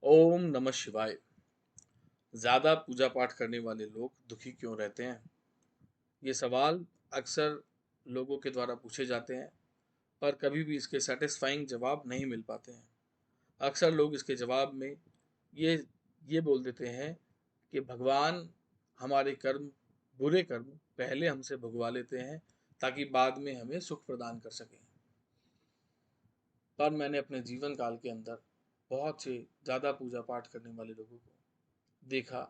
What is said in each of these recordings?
ओम नमः शिवाय। ज़्यादा पूजा पाठ करने वाले लोग दुखी क्यों रहते हैं? ये सवाल अक्सर लोगों के द्वारा पूछे जाते हैं, पर कभी भी इसके सैटिस्फाइंग जवाब नहीं मिल पाते हैं। अक्सर लोग इसके जवाब में ये ये बोल देते हैं कि भगवान हमारे कर्म, बुरे कर्म पहले हमसे भुगवा लेते हैं ताकि बाद में हमें सुख प्रदान कर सकें। पर मैंने अपने जीवन काल के अंदर बहुत से ज़्यादा पूजा पाठ करने वाले लोगों को देखा,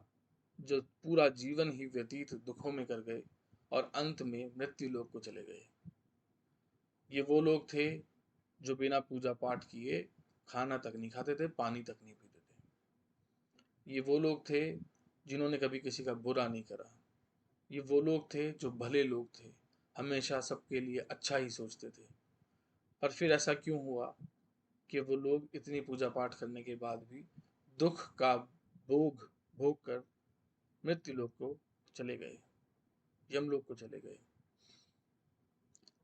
जो पूरा जीवन ही व्यतीत दुखों में कर गए और अंत में मृत्यु लोक को चले गए। ये वो लोग थे जो बिना पूजा पाठ किए खाना तक नहीं खाते थे, पानी तक नहीं पीते थे। ये वो लोग थे जिन्होंने कभी किसी का बुरा नहीं करा। ये वो लोग थे जो भले लोग थे, हमेशा सबके लिए अच्छा ही सोचते थे। पर फिर ऐसा क्यों हुआ कि वो लोग इतनी पूजा पाठ करने के बाद भी दुख का भोग भोग कर मृत्यु लोक को चले गए, यमलोक को चले गए।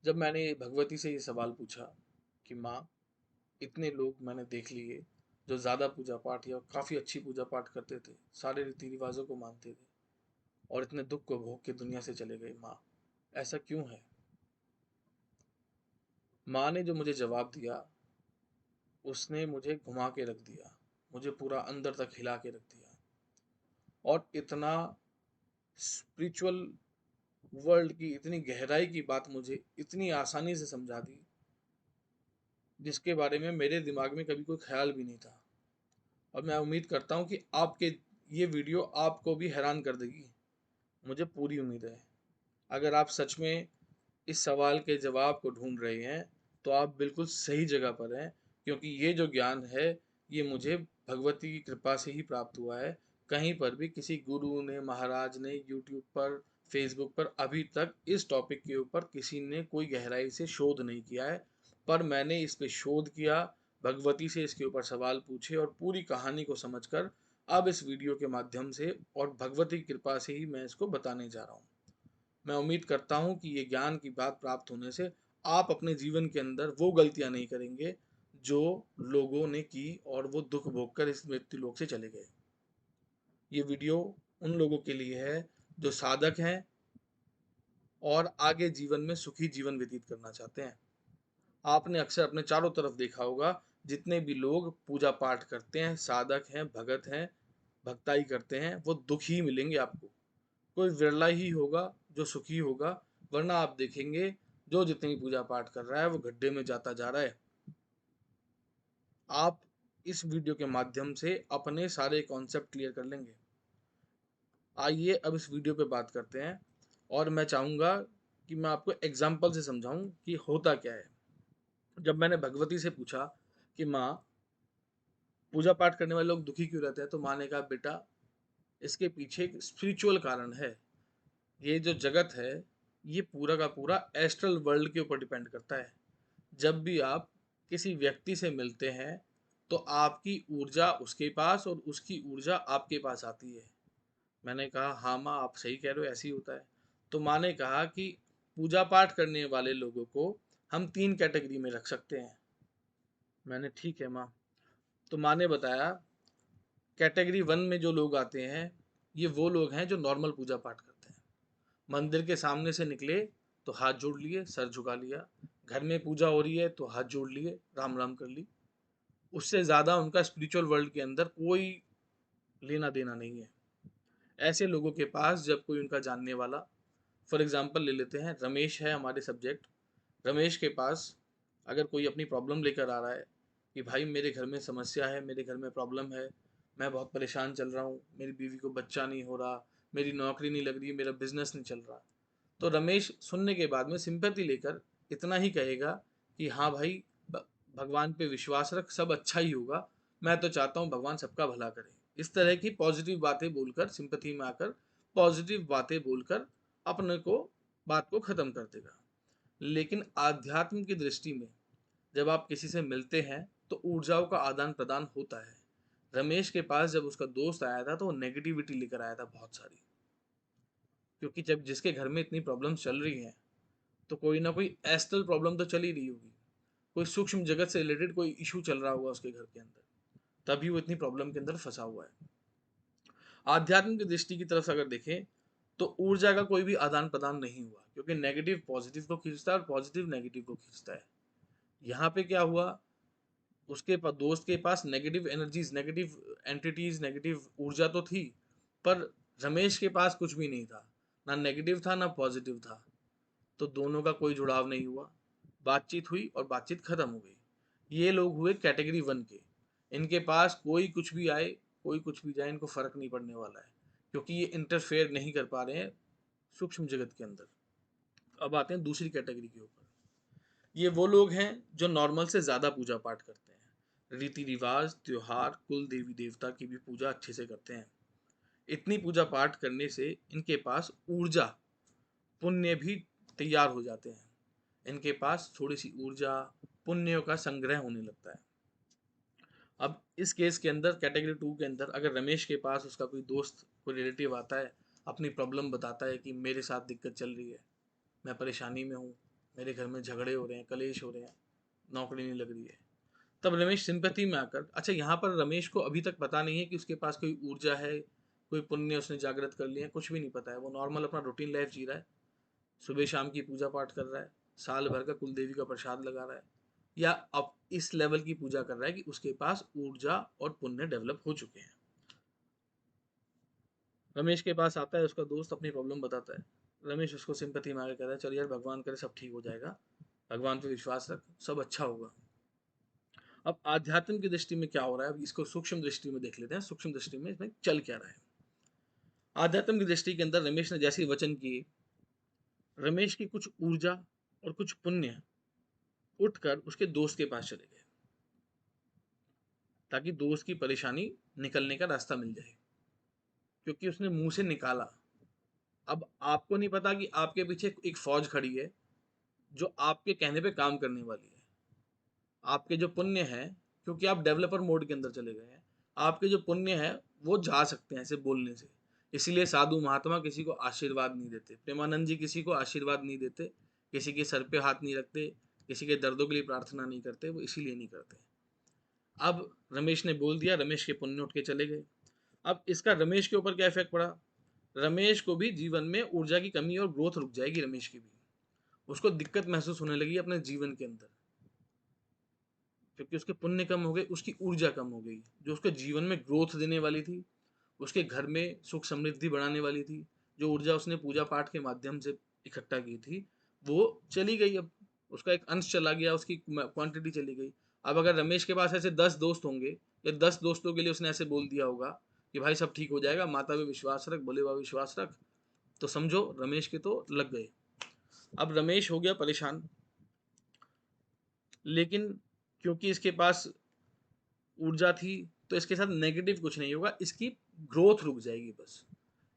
जब मैंने भगवती से ये सवाल पूछा कि माँ, इतने लोग मैंने देख लिए जो ज़्यादा पूजा पाठ या काफ़ी अच्छी पूजा पाठ करते थे, सारे रीति रिवाजों को मानते थे, और इतने दुख को भोग के दुनिया से चले गए, माँ ऐसा क्यों है? माँ ने जो मुझे जवाब दिया, उसने मुझे घुमा के रख दिया, मुझे पूरा अंदर तक हिला के रख दिया, और इतना स्पिरिचुअल वर्ल्ड की इतनी गहराई की बात मुझे इतनी आसानी से समझा दी, जिसके बारे में मेरे दिमाग में कभी कोई ख्याल भी नहीं था। और मैं उम्मीद करता हूँ कि आपके ये वीडियो आपको भी हैरान कर देगी, मुझे पूरी उम्मीद है। अगर आप सच में इस सवाल के जवाब को ढूंढ रहे हैं, तो आप बिल्कुल सही जगह पर हैं, क्योंकि ये जो ज्ञान है, ये मुझे भगवती की कृपा से ही प्राप्त हुआ है। कहीं पर भी किसी गुरु ने, महाराज ने, यूट्यूब पर, फेसबुक पर अभी तक इस टॉपिक के ऊपर किसी ने कोई गहराई से शोध नहीं किया है। पर मैंने इस पे शोध किया, भगवती से इसके ऊपर सवाल पूछे और पूरी कहानी को समझकर अब इस वीडियो के माध्यम से और भगवती की कृपा से ही मैं इसको बताने जा रहा हूँ। मैं उम्मीद करता हूँ कि ये ज्ञान की बात प्राप्त होने से आप अपने जीवन के अंदर वो गलतियाँ नहीं करेंगे जो लोगों ने की और वो दुख भोग कर इस मृत्यु लोक से चले गए। ये वीडियो उन लोगों के लिए है जो साधक हैं और आगे जीवन में सुखी जीवन व्यतीत करना चाहते हैं। आपने अक्सर अपने चारों तरफ देखा होगा, जितने भी लोग पूजा पाठ करते हैं, साधक हैं, भगत हैं, भक्ताई करते हैं, वो दुखी मिलेंगे आपको। कोई विरला ही होगा जो सुखी होगा, वरना आप देखेंगे जो जितनी पूजा पाठ कर रहा है वो गड्ढे में जाता जा रहा है। आप इस वीडियो के माध्यम से अपने सारे कॉन्सेप्ट क्लियर कर लेंगे। आइए अब इस वीडियो पे बात करते हैं, और मैं चाहूँगा कि मैं आपको एग्जाम्पल से समझाऊं कि होता क्या है। जब मैंने भगवती से पूछा कि माँ, पूजा पाठ करने वाले लोग दुखी क्यों रहते हैं, तो माँ ने कहा, बेटा इसके पीछे एक स्पिरिचुअल कारण है। ये जो जगत है, ये पूरा का पूरा एस्ट्रल वर्ल्ड के ऊपर डिपेंड करता है। जब भी आप किसी व्यक्ति से मिलते हैं, तो आपकी ऊर्जा उसके पास और उसकी ऊर्जा आपके पास आती है। मैंने कहा, हाँ माँ, आप सही कह रहे हो, ऐसे ही होता है। तो माँ ने कहा कि पूजा पाठ करने वाले लोगों को हम 3 कैटेगरी में रख सकते हैं। मैंने, ठीक है माँ। तो माँ ने बताया, कैटेगरी 1 में जो लोग आते हैं, ये वो लोग हैं जो नॉर्मल पूजा पाठ करते हैं। मंदिर के सामने से निकले तो हाथ जोड़ लिए, सर झुका लिया, घर में पूजा हो रही है तो हाथ जोड़ लिए, राम राम कर ली। उससे ज़्यादा उनका स्पिरिचुअल वर्ल्ड के अंदर कोई लेना देना नहीं है। ऐसे लोगों के पास जब कोई उनका जानने वाला, फॉर एग्जांपल ले लेते हैं, रमेश है हमारे सब्जेक्ट, रमेश के पास अगर कोई अपनी प्रॉब्लम लेकर आ रहा है कि भाई मेरे घर में समस्या है, मेरे घर में प्रॉब्लम है, मैं बहुत परेशान चल रहा हूँ, मेरी बीवी को बच्चा नहीं हो रहा, मेरी नौकरी नहीं लग रही, मेरा बिजनेस नहीं चल रहा, तो रमेश सुनने के बाद में सिंपैथी लेकर इतना ही कहेगा कि हाँ भाई, भगवान पे विश्वास रख, सब अच्छा ही होगा, मैं तो चाहता हूँ भगवान सबका भला करे। इस तरह की पॉजिटिव बातें बोलकर, सिंपैथी में आकर पॉजिटिव बातें बोलकर अपने को बात को ख़त्म कर देगा। लेकिन आध्यात्म की दृष्टि में जब आप किसी से मिलते हैं तो ऊर्जाओं का आदान प्रदान होता है। रमेश के पास जब उसका दोस्त आया था तो वो नेगेटिविटी लेकर आया था बहुत सारी, क्योंकि जब जिसके घर में इतनी प्रॉब्लम्स चल रही हैं, तो कोई ना कोई एस्ट्रल प्रॉब्लम तो चल ही रही होगी, कोई सूक्ष्म जगत से रिलेटेड कोई इशू चल रहा होगा उसके घर के अंदर। तभी वो इतनी प्रॉब्लम के अंदर फंसा हुआ है। आध्यात्म की दृष्टि की तरफ से अगर देखें तो ऊर्जा का कोई भी आदान प्रदान नहीं हुआ, क्योंकि नेगेटिव पॉजिटिव को खींचता है और पॉजिटिव नेगेटिव को खींचता है। यहाँ पे क्या हुआ, उसके दोस्त के पास negative energies, negative entities, negative ऊर्जा तो थी, पर रमेश के पास कुछ भी नहीं था, ना नेगेटिव था ना पॉजिटिव था। तो दोनों का कोई जुड़ाव नहीं हुआ, बातचीत हुई और बातचीत खत्म हो गई। ये लोग हुए कैटेगरी 1 के। इनके पास कोई कुछ भी आए, कोई कुछ भी जाए, इनको फर्क नहीं पड़ने वाला है, क्योंकि ये इंटरफेयर नहीं कर पा रहे हैं सूक्ष्म जगत के अंदर। अब आते हैं दूसरी कैटेगरी के ऊपर। ये वो लोग हैं जो नॉर्मल से ज़्यादा पूजा पाठ करते हैं, रीति रिवाज, त्योहार, कुल देवी देवता की भी पूजा अच्छे से करते हैं। इतनी पूजा पाठ करने से इनके पास ऊर्जा, पुण्य भी तैयार हो जाते हैं। इनके पास थोड़ी सी ऊर्जा, पुण्यों का संग्रह होने लगता है। अब इस केस के अंदर, कैटेगरी 2 के अंदर, अगर रमेश के पास उसका कोई दोस्त, कोई रिलेटिव आता है, अपनी प्रॉब्लम बताता है कि मेरे साथ दिक्कत चल रही है, मैं परेशानी में हूँ, मेरे घर में झगड़े हो रहे हैं, कलेश हो रहे हैं, नौकरी नहीं लग रही है, तब रमेश सिंपैथी में आकर, अच्छा यहाँ पर रमेश को अभी तक पता नहीं है कि उसके पास कोई ऊर्जा है, कोई पुण्य उसने जागृत कर लिया है, कुछ भी नहीं पता है। वो नॉर्मल अपना रूटीन लाइफ जी रहा है, सुबह शाम की पूजा पाठ कर रहा है, साल भर का कुल देवी का प्रसाद लगा रहा है, या अब इस लेवल की पूजा कर रहा है कि उसके पास ऊर्जा और पुण्य डेवलप हो चुके हैं। रमेश के पास आता है उसका दोस्त, अपनी प्रॉब्लम बताता है, रमेश उसको सिंपैथी में आके कहता है, चल यार भगवान करे सब ठीक हो जाएगा, भगवान पे विश्वास रख, सब अच्छा होगा। अब आध्यात्म की दृष्टि में क्या हो रहा है, अब इसको सूक्ष्म दृष्टि में देख लेते हैं, सूक्ष्म दृष्टि में इसमें चल क्या रहा है। आध्यात्म की दृष्टि के अंदर रमेश ने जैसे ही वचन किए, रमेश की कुछ ऊर्जा और कुछ पुण्य उठकर उसके दोस्त के पास चले गए, ताकि दोस्त की परेशानी निकलने का रास्ता मिल जाए, क्योंकि उसने मुंह से निकाला। अब आपको नहीं पता कि आपके पीछे एक फौज खड़ी है जो आपके कहने पे काम करने वाली है। आपके जो पुण्य है, क्योंकि आप डेवलपर मोड के अंदर चले गए हैं, आपके जो पुण्य है वो जा सकते हैं ऐसे बोलने से। इसीलिए साधु महात्मा किसी को आशीर्वाद नहीं देते, प्रेमानंद जी किसी को आशीर्वाद नहीं देते, किसी के सर पे हाथ नहीं रखते, किसी के दर्दों के लिए प्रार्थना नहीं करते, वो इसीलिए नहीं करते। अब रमेश ने बोल दिया, रमेश के पुण्य उठ के चले गए। अब इसका रमेश के ऊपर क्या इफेक्ट पड़ा, रमेश को भी जीवन में ऊर्जा की कमी और ग्रोथ रुक जाएगी, रमेश की भी उसको दिक्कत महसूस होने लगी अपने जीवन के अंदर, क्योंकि उसके पुण्य कम हो गए, उसकी ऊर्जा कम हो गई, जो उसके जीवन में ग्रोथ देने वाली थी, उसके घर में सुख समृद्धि बढ़ाने वाली थी, जो ऊर्जा उसने पूजा पाठ के माध्यम से इकट्ठा की थी, वो चली गई। अब उसका एक अंश चला गया, उसकी क्वांटिटी चली गई। अब अगर रमेश के पास ऐसे 10 दोस्त होंगे, या 10 दोस्तों के लिए उसने ऐसे बोल दिया होगा कि भाई सब ठीक हो जाएगा, माता पे विश्वास रख, भोले बाबा विश्वास रख, तो समझो रमेश के तो लग गए। अब रमेश हो गया परेशान, लेकिन क्योंकि इसके पास ऊर्जा थी, तो इसके साथ नेगेटिव कुछ नहीं होगा, इसकी ग्रोथ रुक जाएगी बस।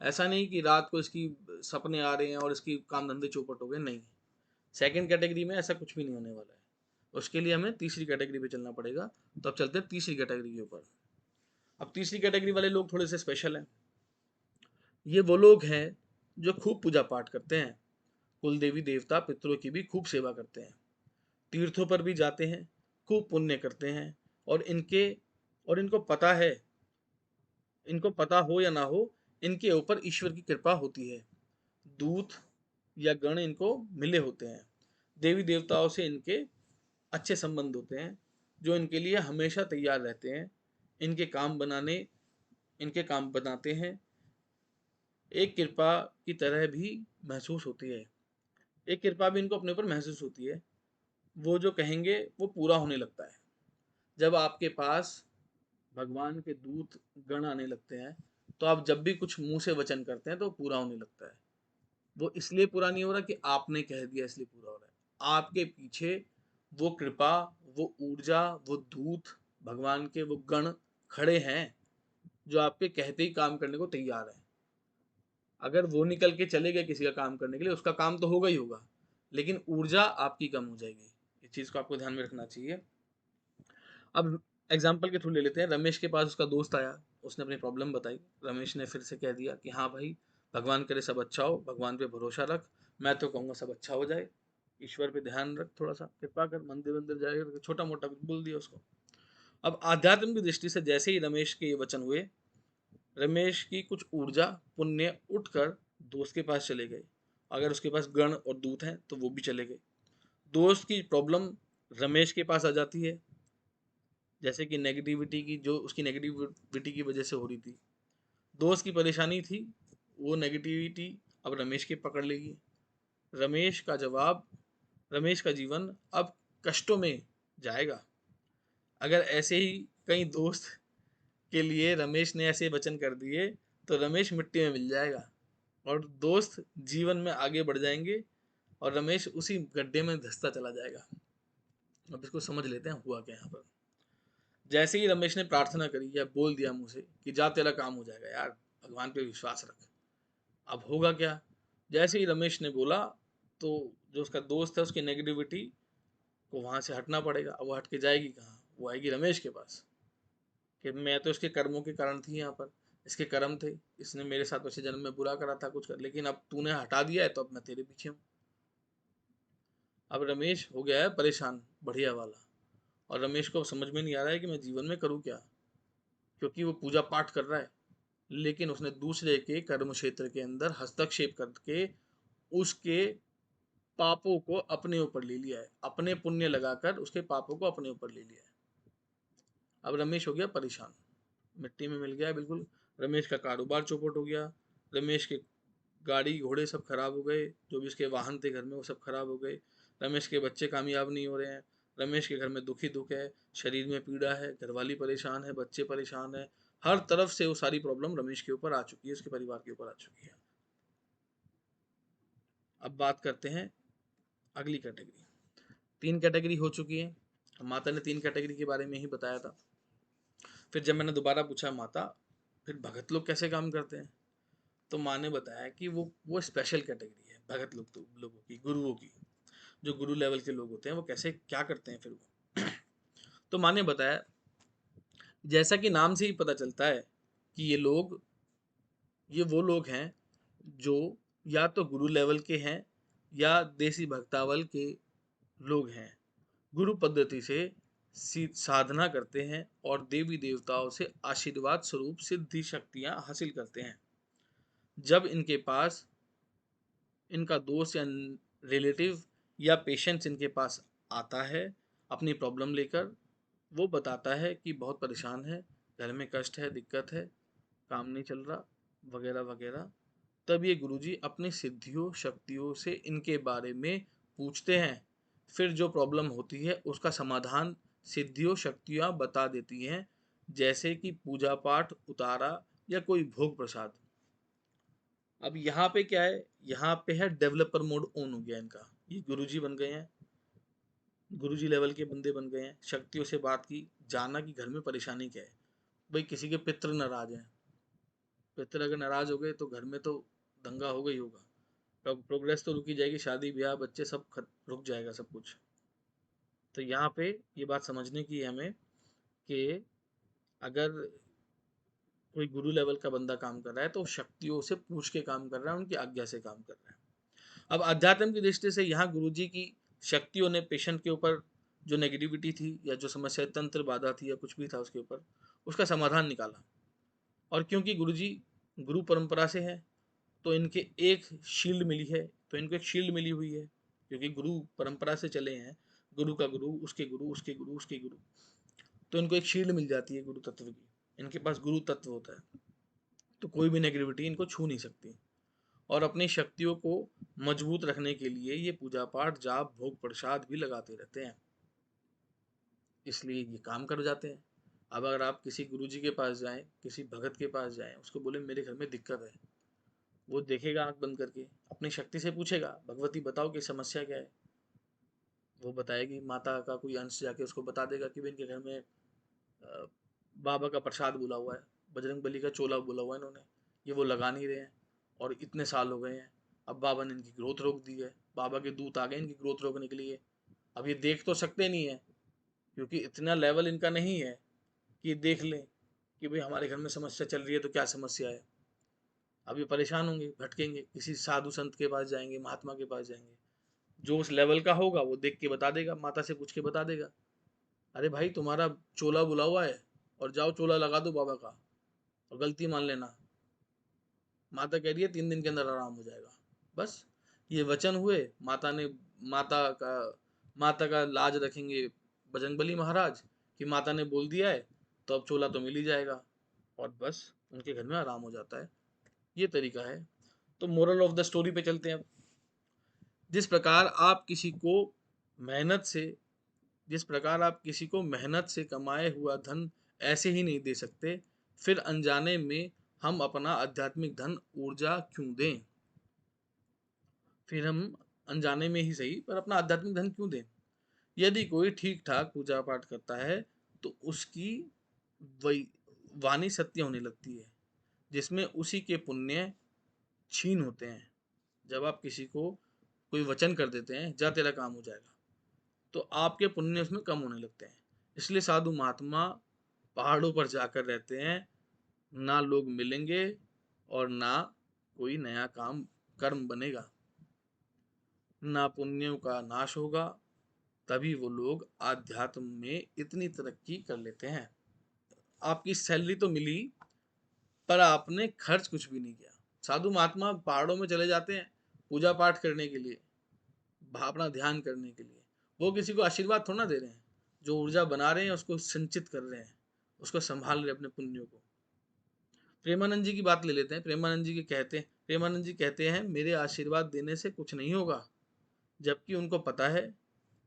ऐसा नहीं कि रात को इसकी सपने आ रहे हैं और इसकी काम धंधे चौपट हो गए, नहीं। सेकंड कैटेगरी में ऐसा कुछ भी नहीं होने वाला है, उसके लिए हमें तीसरी कैटेगरी पे चलना पड़ेगा। तो अब चलते हैं तीसरी कैटेगरी के ऊपर। अब तीसरी कैटेगरी वाले लोग थोड़े से स्पेशल हैं। ये वो लोग हैं जो खूब पूजा पाठ करते हैं, कुल देवी देवता पितरों की भी खूब सेवा करते हैं, तीर्थों पर भी जाते हैं, खूब पुण्य करते हैं, और इनको पता है, इनको पता हो या ना हो, इनके ऊपर ईश्वर की कृपा होती है, दूत या गण इनको मिले होते हैं, देवी देवताओं से इनके अच्छे संबंध होते हैं, जो इनके लिए हमेशा तैयार रहते हैं, इनके काम बनाने, इनके काम बनाते हैं। एक कृपा की तरह भी महसूस होती है, एक कृपा भी इनको अपने ऊपर महसूस होती है, वो जो कहेंगे वो पूरा होने लगता है। जब आपके पास भगवान के दूत गण आने लगते हैं, तो आप जब भी कुछ मुंह से वचन करते हैं तो पूरा होने लगता है। वो इसलिए पूरा नहीं हो रहा कि आपने कह दिया इसलिए पूरा हो रहा है, आपके पीछे वो कृपा, वो ऊर्जा, वो दूत, भगवान के वो गण खड़े हैं, जो आपके कहते ही काम करने को तैयार है। अगर वो निकल के चले गए किसी का काम करने के लिए, उसका काम तो होगा ही होगा, लेकिन ऊर्जा आपकी कम हो जाएगी। इस चीज को आपको ध्यान में रखना चाहिए। अब एग्जाम्पल के थ्रू ले लेते हैं। रमेश के पास उसका दोस्त आया, उसने अपनी प्रॉब्लम बताई, रमेश ने फिर से कह दिया कि हाँ भाई, भगवान करे सब अच्छा हो, भगवान पे भरोसा रख, मैं तो कहूँगा सब अच्छा हो जाए, ईश्वर पे ध्यान रख, थोड़ा सा कृपा कर, मंदिर वंदिर जाएगा, छोटा मोटा कुछ बोल दिया उसको। अब आध्यात्म की दृष्टि से जैसे ही रमेश के ये वचन हुए, रमेश की कुछ ऊर्जा पुण्य उठकर दोस्त के पास चले गए। अगर उसके पास गण और दूत हैं तो वो भी चले गए। दोस्त की प्रॉब्लम रमेश के पास आ जाती है, जैसे कि नेगेटिविटी की, जो उसकी नेगेटिविटी की वजह से हो रही थी। दोस्त की परेशानी थी, वो नेगेटिविटी अब रमेश के पकड़ लेगी। रमेश का जवाब रमेश का जीवन अब कष्टों में जाएगा। अगर ऐसे ही कई दोस्त के लिए रमेश ने ऐसे वचन कर दिए तो रमेश मिट्टी में मिल जाएगा और दोस्त जीवन में आगे बढ़ जाएंगे और रमेश उसी गड्ढे में धंसता चला जाएगा। अब इसको समझ लेते हैं हुआ क्या यहाँ पर। जैसे ही रमेश ने प्रार्थना करी या बोल दिया मुझे कि जा तेरा काम हो जाएगा यार, भगवान पे विश्वास रख, अब होगा क्या। जैसे ही रमेश ने बोला तो जो उसका दोस्त है उसकी नेगेटिविटी को वहां से हटना पड़ेगा। अब वो हट के जाएगी कहाँ, वो आएगी रमेश के पास कि मैं तो इसके कर्मों के कारण थी यहाँ पर, इसके कर्म थे, इसने मेरे साथ वैसे जन्म में बुरा करा था कुछ कर, लेकिन अब तूने हटा दिया है तो अब मैं तेरे पीछे हूँ। अब रमेश हो गया है परेशान बढ़िया वाला, और रमेश को समझ में नहीं आ रहा है कि मैं जीवन में करूँ क्या, क्योंकि वो पूजा पाठ कर रहा है लेकिन उसने दूसरे के कर्म क्षेत्र के अंदर हस्तक्षेप करके उसके पापों को अपने ऊपर ले लिया है, अपने पुण्य लगाकर उसके पापों को अपने ऊपर ले लिया है। अब रमेश हो गया परेशान, मिट्टी में मिल गया है बिल्कुल। रमेश का कारोबार चौपट हो गया, रमेश के गाड़ी घोड़े सब खराब हो गए, जो भी उसके वाहन थे घर में वो सब खराब हो गए। रमेश के बच्चे कामयाब नहीं हो रहे हैं, रमेश के घर में दुख ही दुख है, शरीर में पीड़ा है, घरवाली परेशान है, बच्चे परेशान है, हर तरफ से वो सारी प्रॉब्लम रमेश के ऊपर आ चुकी है, उसके परिवार के ऊपर आ चुकी है। अब बात करते हैं अगली कैटेगरी। 3 कैटेगरी हो चुकी है, माता ने 3 कैटेगरी के बारे में ही बताया था। फिर जब मैंने दोबारा पूछा माता फिर भगत लोग कैसे काम करते हैं, तो माँ ने बताया कि वो स्पेशल कैटेगरी है भगत लोग, तो लोगों की, गुरुओं की, जो गुरु लेवल के लोग होते हैं वो कैसे क्या करते हैं फिर वो। तो माँ ने बताया जैसा कि नाम से ही पता चलता है कि ये वो लोग हैं जो या तो गुरु लेवल के हैं या देसी भक्तावल के लोग हैं, गुरु पद्धति से साधना करते हैं और देवी देवताओं से आशीर्वाद स्वरूप सिद्धि शक्तियां हासिल करते हैं। जब इनके पास इनका दोस्त या रिलेटिव या पेशेंट्स इनके पास आता है अपनी प्रॉब्लम लेकर, वो बताता है कि बहुत परेशान है, घर में कष्ट है, दिक्कत है, काम नहीं चल रहा, वगैरह वगैरह, तब ये गुरुजी अपनी सिद्धियों शक्तियों से इनके बारे में पूछते हैं। फिर जो प्रॉब्लम होती है उसका समाधान सिद्धियों शक्तियाँ बता देती हैं, जैसे कि पूजा पाठ, उतारा या कोई भोग प्रसाद। अब यहाँ पे क्या है, यहाँ पे है डेवलपर मोड ऑन हो गया इनका, ये गुरुजी बन गए हैं, गुरुजी लेवल के बंदे बन गए हैं। शक्तियों से बात की, जाना कि घर में परेशानी क्या है। भाई किसी के पितृ नाराज हैं, पितृ अगर नाराज हो गए तो घर में तो दंगा होगा ही होगा, प्रोग्रेस तो रुकी जाएगी, शादी ब्याह बच्चे सब रुक जाएगा सब कुछ। तो यहाँ पे ये बात समझने की है हमें कि अगर कोई गुरु लेवल का बंदा काम कर रहा है तो शक्तियों से पूछ के काम कर रहा है, उनकी आज्ञा से काम कर रहा है। अब अध्यात्म की दृष्टि से यहाँ गुरुजी की शक्तियों ने पेशेंट के ऊपर जो नेगेटिविटी थी या जो समस्या तंत्र बाधा थी या कुछ भी था उसके ऊपर, उसका समाधान निकाला। और क्योंकि गुरुजी गुरु परंपरा से है तो इनके एक शील्ड मिली है, तो इनको एक शील्ड मिली हुई है, क्योंकि गुरु परंपरा से चले हैं, गुरु का गुरु उसके गुरु उसके गुरु उसके गुरु, तो इनको एक शील्ड मिल जाती है गुरु तत्व की। इनके पास गुरु तत्व होता है तो कोई भी नेगेटिविटी इनको छू नहीं सकती। और अपनी शक्तियों को मजबूत रखने के लिए ये पूजा पाठ जाप भोग प्रसाद भी लगाते रहते हैं, इसलिए ये काम कर जाते हैं। अब अगर आप किसी गुरुजी के पास जाएं, किसी भगत के पास जाएं, उसको बोले मेरे घर में दिक्कत है, वो देखेगा आंख बंद करके, अपनी शक्ति से पूछेगा भगवती बताओ कि समस्या क्या है, वो बताएगी, माता का कोई अंश जाके उसको बता देगा कि भाई इनके घर में बाबा का प्रसाद बोला हुआ है, बजरंग बली का चोला बोला हुआ है इन्होंने, ये वो लगा नहीं रहे हैं और इतने साल हो गए हैं, अब बाबा ने इनकी ग्रोथ रोक दी है, बाबा के दूत आ गए इनकी ग्रोथ रोकने के लिए। अब ये देख तो सकते नहीं है क्योंकि इतना लेवल इनका नहीं है कि देख लें कि भाई हमारे घर में समस्या चल रही है तो क्या समस्या है। अब ये परेशान होंगे, भटकेंगे, किसी साधु संत के पास जाएंगे, महात्मा के पास जाएंगे, जो उस लेवल का होगा वो देख के बता देगा, माता से पूछ के बता देगा। अरे भाई तुम्हारा चोला बुला हुआ है और जाओ चोला लगा दो बाबा का, और गलती मान लेना। माता कह रही है 3 दिन के अंदर आराम हो जाएगा। बस ये वचन हुए। माता ने माता का माता का लाज रखेंगे बजरंगबली महाराज कि माता ने बोल दिया है, तो अब चोला तो मिल ही जाएगा, और बस उनके घर में आराम हो जाता है। ये तरीका है। तो मोरल ऑफ द स्टोरी पे चलते हैं अब। जिस प्रकार आप किसी को मेहनत से जिस प्रकार आप किसी को मेहनत से कमाए हुआ धन ऐसे ही नहीं दे सकते, फिर अनजाने में हम अपना आध्यात्मिक धन ऊर्जा क्यों दें। फिर हम अनजाने में ही सही पर अपना आध्यात्मिक धन क्यों दें। यदि कोई ठीक ठाक पूजा पाठ करता है तो उसकी वही वाणी सत्य होने लगती है, जिसमें उसी के पुण्य छीन होते हैं। जब आप किसी को कोई वचन कर देते हैं जा तेरा काम हो जाएगा, तो आपके पुण्य उसमें कम होने लगते हैं। इसलिए साधु महात्मा पहाड़ों पर जाकर रहते हैं। ना लोग मिलेंगे और ना कोई नया काम कर्म बनेगा, ना पुण्यों का नाश होगा। तभी वो लोग आध्यात्म में इतनी तरक्की कर लेते हैं। आपकी सैलरी तो मिली पर आपने खर्च कुछ भी नहीं किया। साधु महात्मा पहाड़ों में चले जाते हैं पूजा पाठ करने के लिए, अपना ध्यान करने के लिए। वो किसी को आशीर्वाद थोड़ा ना दे रहे हैं, जो ऊर्जा बना रहे हैं उसको संचित कर रहे हैं, उसको संभाल रहे हैं अपने पुण्यों को। प्रेमानंद जी की बात ले लेते हैं। प्रेमानंद जी कहते हैं मेरे आशीर्वाद देने से कुछ नहीं होगा, जबकि उनको पता है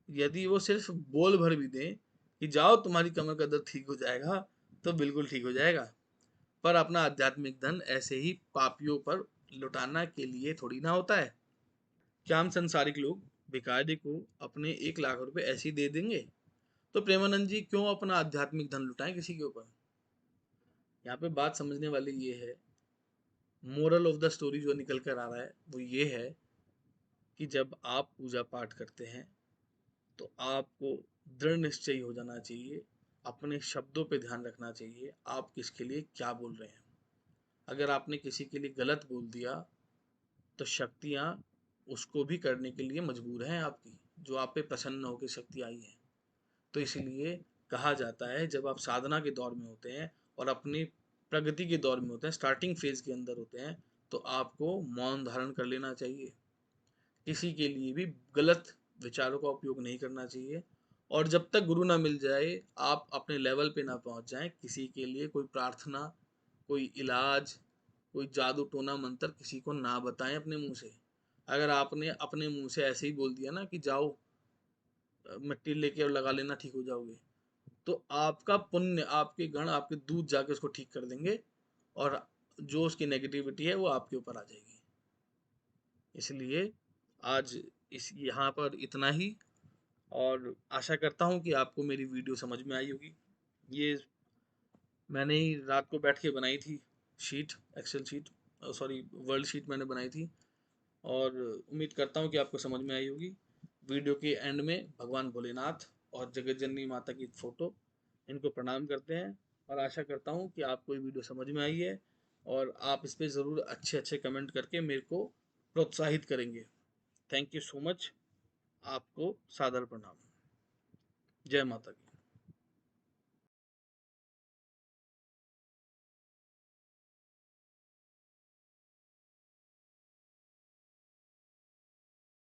यदि वो सिर्फ बोल भर भी दें कि जाओ तुम्हारी कमर का दर्द ठीक हो जाएगा, तो बिल्कुल ठीक हो जाएगा। पर अपना आध्यात्मिक धन ऐसे ही पापियों पर लुटाना के लिए थोड़ी ना होता है। क्या हम संसारिक लोग भिखारी को अपने 1 लाख रुपए ऐसे ही दे देंगे? तो प्रेमानंद जी क्यों अपना आध्यात्मिक धन लुटाएं किसी के ऊपर। यहाँ पे बात समझने वाली ये है, मोरल ऑफ द स्टोरी जो निकल कर आ रहा है वो ये है कि जब आप पूजा पाठ करते हैं तो आपको दृढ़ निश्चय हो जाना चाहिए, अपने शब्दों पे ध्यान रखना चाहिए, आप किसके लिए क्या बोल रहे हैं। अगर आपने किसी के लिए गलत बोल दिया तो शक्तियाँ उसको भी करने के लिए मजबूर हैं आपकी, जो आप पे प्रसन्न होकर शक्ति आई है। तो इसलिए कहा जाता है जब आप साधना के दौर में होते हैं और अपनी प्रगति के दौर में होते हैं, स्टार्टिंग फेज के अंदर होते हैं, तो आपको मौन धारण कर लेना चाहिए। किसी के लिए भी गलत विचारों का उपयोग नहीं करना चाहिए। और जब तक गुरु ना मिल जाए, आप अपने लेवल पे ना पहुंच जाएं, किसी के लिए कोई प्रार्थना, कोई इलाज, कोई जादू टोना मंत्र किसी को ना बताएं अपने मुंह से। अगर आपने अपने मुंह से ऐसे ही बोल दिया ना कि जाओ मिट्टी लेके और लगा लेना ठीक हो जाओगे, तो आपका पुण्य, आपके गण, आपके दूत जाके उसको ठीक कर देंगे, और जो उसकी नेगेटिविटी है वो आपके ऊपर आ जाएगी। इसलिए आज इस यहाँ पर इतना ही, और आशा करता हूँ कि आपको मेरी वीडियो समझ में आई होगी। ये मैंने ही रात को बैठ के बनाई थी sheet, excel sheet, sorry world sheet मैंने बनाई थी, और उम्मीद करता हूँ कि आपको समझ में आई होगी। वीडियो के एंड में भगवान भोलेनाथ और जगत जननी माता की फोटो, इनको प्रणाम करते हैं, और आशा करता हूँ कि आपको ये वीडियो समझ में आई है और आप इस पर ज़रूर अच्छे अच्छे कमेंट करके मेरे को प्रोत्साहित करेंगे। Thank you so much. आपको सादर प्रणाम। जय माता की।